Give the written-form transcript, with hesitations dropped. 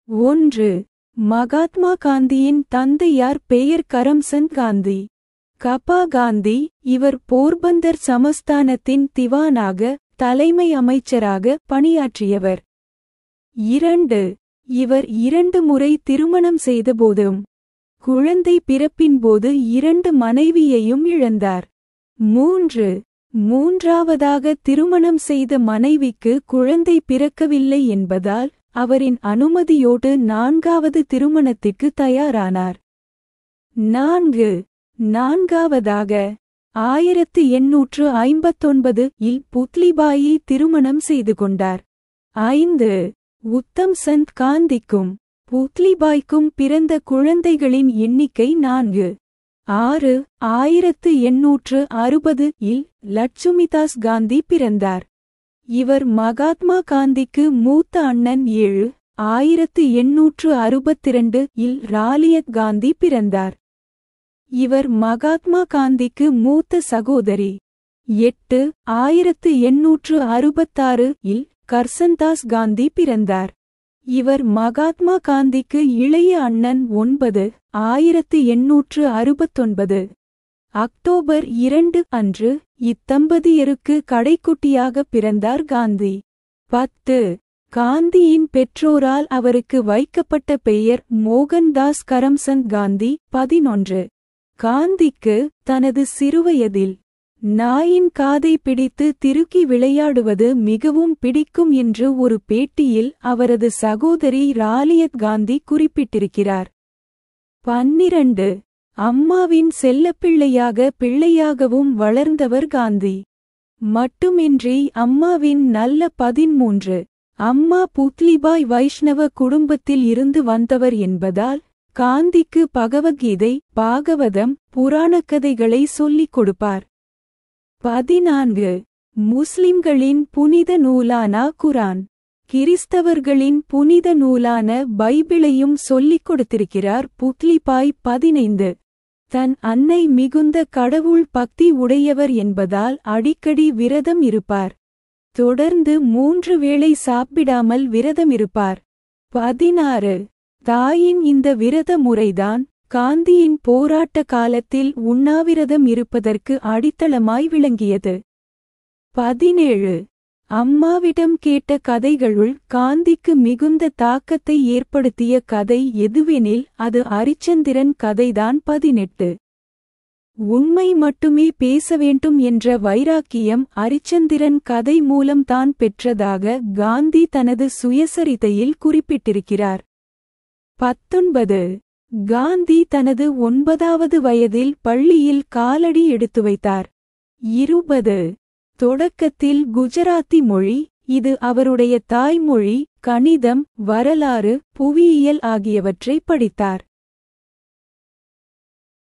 1. மகாத்மா காந்தியின் தந்தையார் பெயர் கரம்சந்த் காந்தி. கபா காந்தி. இவர் போர்பந்தர் சமஸ்தானத்தின் திவானாக, தலைமை அமைச்சராக பணியாற்றியவர். 2. இவர் 2 முறை திருமணம் செய்தபோதும் குழந்தை பிறப்பின்போது 2 மனைவியையும் இழந்தார். 3. மூன்றாவதாக திருமணம் செய்த மனைவிக்கு குழந்தை பிறக்கவில்லை என்பதால் அவரின் அனுமதியோடு 4வது திருமணத்திற்கு தயாரானார். 4. நான்காவதாக 1859 இல் புத்லிபாயை திருமணம் செய்து கொண்டார். 5. உத்தம் சந்த் காந்திக்கும் புத்லிபாய்க்கும் பிறந்த குழந்தைகளின் எண்ணிக்கை 4. 6. 1860 இல் லட்சுமிதாஸ் காந்தி பிறந்தார். இவர் மகாத்மா காந்திக்கு மூத்த அண்ணன். 7. 1862 இல் ராலியத் காந்தி பிறந்தார். இவர் மகாத்மா காந்திக்கு மூத்த சகோதரி. 8. 1866 இல் கர்சன்தாஸ் காந்தி பிறந்தார். இவர் மகாத்மா காந்திக்கு இளைய அண்ணன். 9. 1869 அக்டோபர் 2 அன்று இத்தம்பதியருக்கு கடைக்குட்டியாக பிறந்தார் காந்தி. 10. காந்தியின் பெற்றோரால் அவருக்கு வைக்கப்பட்ட பெயர் மோகன்தாஸ் கரம்சந்த் காந்தி. 11. காந்திக்கு தனது சிறுவயதில் நாயின் காதை பிடித்து திருக்கி விளையாடுவது மிகவும் பிடிக்கும் என்று ஒரு பேட்டியில் அவரது சகோதரி ராலியத் காந்தி குறிப்பிட்டிருக்கிறார். 12. அம்மாவின் பிள்ளையாகவும் வளர்ந்தவர் காந்தி. மட்டுமின்றி அம்மாவின் நல்ல 13. அம்மா புத்லிபாய் வைஷ்ணவ குடும்பத்தில் இருந்து வந்தவர் என்பதால் காந்திக்கு பகவத்கீதை, பாகவதம், புராணக்கதைகளை சொல்லிக் கொடுப்பார். 14. முஸ்லிம்களின் புனித நூலான குரான், கிறிஸ்தவர்களின் புனித நூலான பைபிளையும் சொல்லிக் கொடுத்திருக்கிறார் புத்லிபாய். 15. தன் அன்னை மிகுந்த கடவுள் பக்தி உடையவர் என்பதால் அடிக்கடி விரதம் இருப்பார். தொடர்ந்து 3 வேளை சாப்பிடாமல் விரதமிருப்பார். 16. தாயின் இந்த விரத முறைதான் காந்தியின் போராட்ட காலத்தில் உண்ணாவிரதம் இருப்பதற்கு அடித்தளமாய் விளங்கியது. 17. அம்மாவிடம் கேட்ட கதைகளுள் காந்திக்கு மிகுந்த தாக்கத்தை ஏற்படுத்திய கதை எதுவெனில் அது அரிச்சந்திரன் கதைதான். 18. உண்மை மட்டுமே பேச வேண்டும் என்ற வைராக்கியம் அரிச்சந்திரன் கதை மூலம் தான் பெற்றதாக காந்தி தனது சுயசரிதையில் குறிப்பிட்டிருக்கிறார். 19. காந்தி தனது 9வது வயதில் பள்ளியில் காலடி எடுத்து வைத்தார். 20. தொடக்கத்தில் குஜராத்தி மொழி, இது அவருடைய தாய்மொழி, கணிதம், வரலாறு, புவியியல் ஆகியவற்றை படித்தார்.